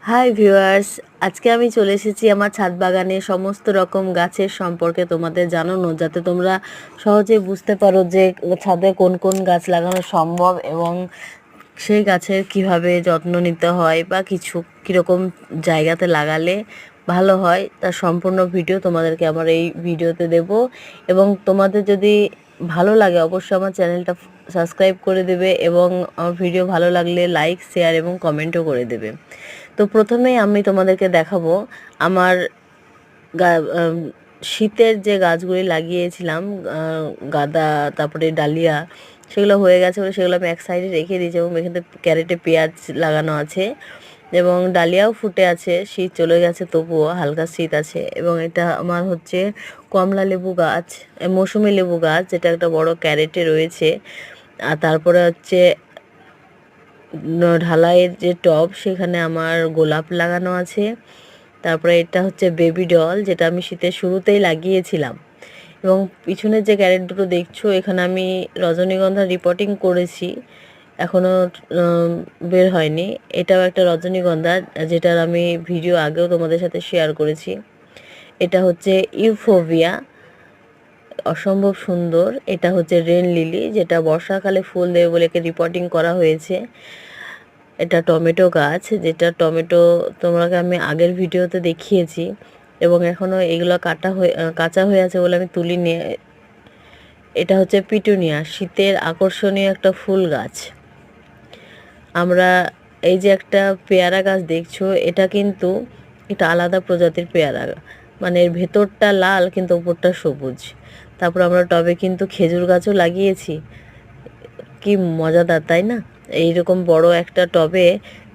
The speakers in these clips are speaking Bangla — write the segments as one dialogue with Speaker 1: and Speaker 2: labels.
Speaker 1: হাই ভিউয়ার্স, আজকে আমি চলে এসেছি আমার ছাদ বাগানে সমস্ত রকম গাছের সম্পর্কে তোমাদের জানানো, যাতে তোমরা সহজে বুঝতে পারো যে ছাদে কোন কোন গাছ লাগানো সম্ভব এবং সেই গাছের কিভাবে যত্ন নিতে হয় বা কিছু কীরকম জায়গাতে লাগালে ভালো হয় তার সম্পূর্ণ ভিডিও তোমাদেরকে আমার এই ভিডিওতে দেব। এবং তোমাদের যদি ভালো লাগে অবশ্যই আমার চ্যানেলটা সাবস্ক্রাইব করে দেবে এবং আমার ভিডিও ভালো লাগলে লাইক, শেয়ার এবং কমেন্টও করে দেবে। তো প্রথমেই আমি তোমাদেরকে দেখাবো আমার শীতের যে গাছগুলি লাগিয়েছিলাম, গাঁদা, তারপরে ডালিয়া, সেগুলো হয়ে গেছে বলে সেগুলো আমি এক সাইডে রেখে দিয়েছি এবং এখানে ক্যারেটে পেঁয়াজ লাগানো আছে এবং ডালিয়াও ফুটে আছে। শীত চলে গেছে তবুও হালকা শীত আছে। এবং এটা আমার হচ্ছে কমলা লেবু গাছ, মৌসুমি লেবু গাছ, যেটা একটা বড় ক্যারেটে রয়েছে। আর তারপরে হচ্ছে ঢালাইয়ের যে টব, সেখানে আমার গোলাপ লাগানো আছে। তারপরে এটা হচ্ছে বেবি ডল, যেটা আমি শীতের শুরুতেই লাগিয়েছিলাম। এবং পিছনের যে ক্যারেট দুটো দেখছো, এখানে আমি রজনীগন্ধা রিপোর্টিং করেছি, এখনও বের হয়নি। এটাও একটা রজনীগন্ধা, যেটার আমি ভিডিও আগেও তোমাদের সাথে শেয়ার করেছি। এটা হচ্ছে ইউফোবিয়া, অসম্ভব সুন্দর। এটা হচ্ছে রেন লিলি, যেটা বর্ষাকালে ফুল দেবে বলে একে রিপোর্টিং করা হয়েছে। এটা টমেটো গাছ, যেটা টমেটো তোমাকে আমি আগের ভিডিওতে দেখিয়েছি এবং এখনও এগুলো কাঁচা হয়ে আছে বলে আমি তুলিনি। এটা হচ্ছে পিটুনিয়া, শীতের আকর্ষণীয় একটা ফুল গাছ। আমরা এই যে একটা পেয়ারা গাছ দেখছো, এটা কিন্তু একটা আলাদা প্রজাতির পেয়ারা, মানে এর ভেতরটা লাল কিন্তু উপরটা সবুজ। তারপর আমরা টবে কিন্তু খেজুর গাছও লাগিয়েছি, কি মজাদার তাই না? এইরকম বড় একটা টবে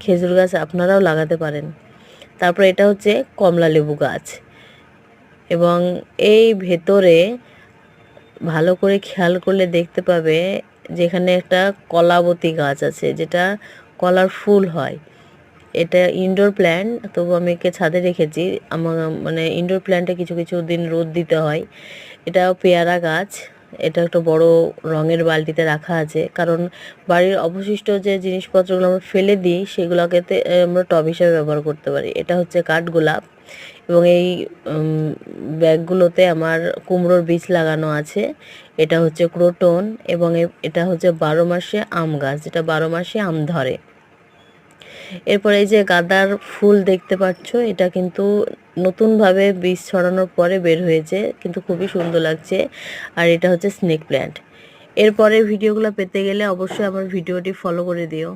Speaker 1: খেজুর গাছ আপনারাও লাগাতে পারেন। তারপর এটা হচ্ছে কমলা লেবু গাছ এবং এই ভেতরে ভালো করে খেয়াল করলে দেখতে পাবে যেখানে একটা কলাবতী গাছ আছে, যেটা কলার ফুল হয়। এটা ইনডোর প্ল্যান্ট, তবু আমি একে ছাদে রেখেছি। আমার মানে ইনডোর প্ল্যান্টে কিছু কিছু দিন রোদ দিতে হয়। এটাও পেয়ারা গাছ, এটা একটা বড় রঙের বালতিতে রাখা আছে, কারণ বাড়ির অবশিষ্ট যে জিনিসপত্রগুলো আমরা ফেলে দিই সেগুলোকে আমরা টব হিসেবে ব্যবহার করতে পারি। এটা হচ্ছে কাঠগোলাপ এবং এই ব্যাগগুলোতে আমার কুমড়োর বীজ লাগানো আছে। এটা হচ্ছে ক্রোটন এবং এটা হচ্ছে 12 মাসে আম গাছ, যেটা 12 মাসে আম ধরে। এরপর এই যে গাঁদার ফুল দেখতে পাচ্ছ, এটা কিন্তু নতুনভাবে বীজ ছড়ানোর পরে বের হয়েছে, কিন্তু খুবই সুন্দর লাগছে। আর এটা হচ্ছে স্নেক প্ল্যান্ট। এরপরের ভিডিওগুলো পেতে গেলে অবশ্যই আমার ভিডিওটি ফলো করে দিও।